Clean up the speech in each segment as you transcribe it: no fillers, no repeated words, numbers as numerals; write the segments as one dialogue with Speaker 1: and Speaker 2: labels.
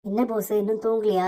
Speaker 1: என்ன போஸ் இன்னும் தூங்கலையா?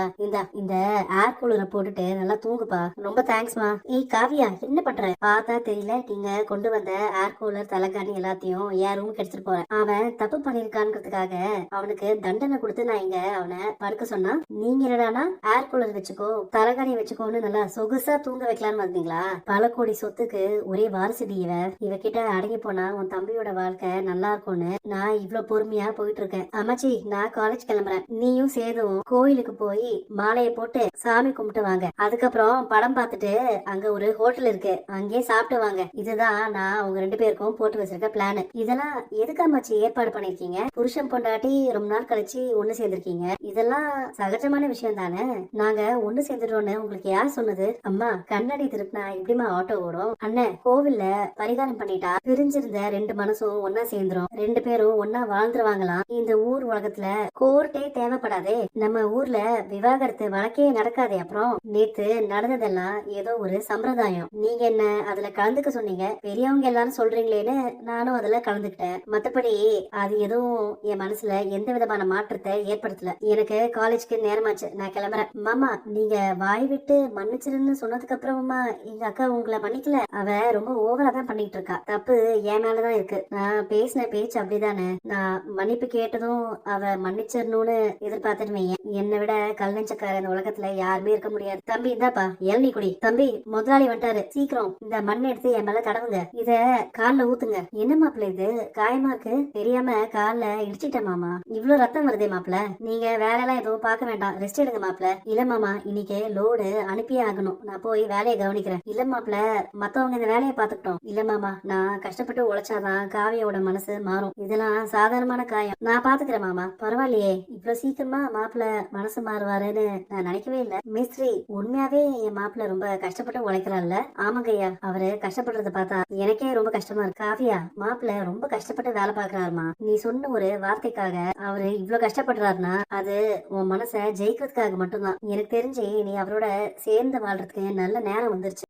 Speaker 1: இந்த ஏர் கூலரை போட்டுட்டு நல்லா தூங்குப்பா. ரொம்ப தேங்க்ஸ்மா. ஏய் காவியா, என்ன பண்ற? பார்த்தா தெரியல, நீங்க கொண்டு வந்த ஏர் கூலர் தலைகாணி எல்லாத்தையும் என் ரூமுக்கு எடுத்துட்டு போறேன். அவன் தப்பு பண்ணிருக்கான்றதுக்காக அவனுக்கு தண்டனை கொடுத்து நான் இங்க அவனை படுக்க சொன்னா, நீங்க என்னடானா ஏர் கூலர் வச்சுக்கோ தலைகாணி வச்சுக்கோன்னு நல்லா சொகுசா தூங்க வைக்கலான்னு வந்தீங்களா? பல கோடி சொத்துக்கு ஒரே வாரிசுடி இவகிட்ட அடங்கி போனா உன் தம்பியோட வாழ்க்கை நல்லா இருக்கும்னு நான் இவ்வளவு பொறுமையா போயிட்டு இருக்கேன். அம்மாச்சி, நான் காலேஜ் கிளம்புறேன். நீயும் சேதும் கோயிலுக்கு போய் மாலையை போட்டு சாமி கும்பிட்டு வாங்க. அதுக்கப்புறம் படம் பார்த்துட்டு அங்க ஒரு ஹோட்டல் இருக்கு, அங்கே சாப்பிட்டு வாங்க. இதுதான் நான் உங்க 2 பேருக்கும் போட்டு வச்சிருக்க பிளான். இதெல்லாம் எதுக்காமாச்சு ஏற்பாடு பண்ணிருக்கீங்க? புருஷன் பொண்டாட்டி ரொம்ப நாள் கழிச்சு ஒண்ணு சேர்ந்திருக்கீங்க, இதெல்லாம் சகஜமான விஷயம் தானே. நாங்க ஒண்ணு சேர்ந்துட்டோம்னு உங்களுக்கு யார் சொன்னது? அம்மா, கண்ணாடி திருப்பினா இப்படிமா ஆட்டோ ஓடும்? அண்ணன், கோவில்ல பரிகாரம் பண்ணிட்டா பிரிஞ்சிருந்த 2 மனசும் ஒன்னா சேர்ந்துரும், 2 பேரும் ஒன்னா வாழ்ந்துருவாங்களாம். இந்த ஊர் உலகத்துல கோர்ட்டே தேவைப்படாதே, நம்ம ஊர்ல விவாகரத்து வழக்கே நடக்காதே. அப்புறம் நேத்து நடந்ததெல்லாம் ஏதோ ஒரு சம்பிரதாயம், நீங்க என்ன அதுல கலந்துக்க சொன்னீங்க, பெரியவங்க எல்லாரும் சொல்றீங்களேன்னு நானும் அதுல கலந்துக்கிட்டேன். மத்தபடி அது எதுவும் என் மனசுல எந்த விதமான மாற்றத்தை ஏற்படுத்தல. எனக்கு காலேஜ்க்கு நேரமாச்சு, நான் கிளம்புறேன். மாமா, நீங்க வாய் விட்டு மன்னிச்சிருன்னு சொன்னதுக்கு அப்புறமா எங்க அக்கா உங்களை மன்னிக்கல. அவ ரொம்ப ஓவரா தான் பண்ணிட்டு இருக்கா. தப்பு என் மேலதான் இருக்கு. நான் பேசின பேச்சு அப்படிதானே. நான் மன்னிப்பு கேட்டதும் அவ மன்னிச்சிடணும்னு எதிர்பார்த்துட்டு என்னை விட கல் நெஞ்சக்கார இந்த உலகத்துல யாருமே இருக்க முடியாது. தம்பி, இந்தாப்பா இளநீ குடி. தம்பி, முதலாளி வந்துட்டாரு, சீக்கிரம் இந்த மண்ணை எடுத்து என் மேல தடவுங்க, இத கால்ல ஊத்துங்க. என்ன மாப்பிள்ள இது காயமா இருக்கு? தெரியாம கால்ல இடிச்சிட்டேன் மாமா, இவ்வளவு ரத்தம் வருதே மாப்பிள்ள. நீங்க வேலையெல்லாம் எதுவும் பார்க்க வேண்டாம், ரெஸ்ட் எடுங்க மாப்பிள்ள. இல்ல மாமா, இன்னைக்கு லோடு அனுப்பியே ஆகணும், நான் போய் வேலையை கவனிக்கிறேன். இல்ல மாப்பிள்ள, மத்தவங்க இந்த வேலையை பாத்துக்கிட்டோம். இல்ல மாமா, நான் கஷ்டப்பட்டு உழைச்சாதான் காவியோட மனசு மாறும், இதெல்லாம் சாதாரணமான காயம், நான் பாத்துக்கிறேன் மாமா. பரவாயில்லையே, இவ்வளவு சீக்கிரமா மாப்பிள்ள மனசு மாறுவாருன்னு நான் நினைக்கவே இல்ல. மேஸ்திரி, உண்மையாவே என் மாப்பிள்ள ரொம்ப கஷ்டப்பட்டு உழைக்கிறாள்ல? ஆமாங்கய்யா, அவரு கஷ்டப்படுறத பார்த்தா எனக்கே ரொம்ப கஷ்டமா இருக்கு. காவியா, மாப்பிள்ள ரொம்ப கஷ்டப்பட்டு வேலை பாக்குறாருமா. நீ சொன்ன ஒரு வார்த்தைக்காக அவரு இவ்வளவு கஷ்டப்படுறாருன்னா அது உன் மனசை ஜெயிக்கிறதுக்காக மட்டும்தான். எனக்கு தெரிஞ்சு நீ அவரோட சேர்ந்து வாழ்றதுக்கு நல்ல நேரம் வந்துருச்சு.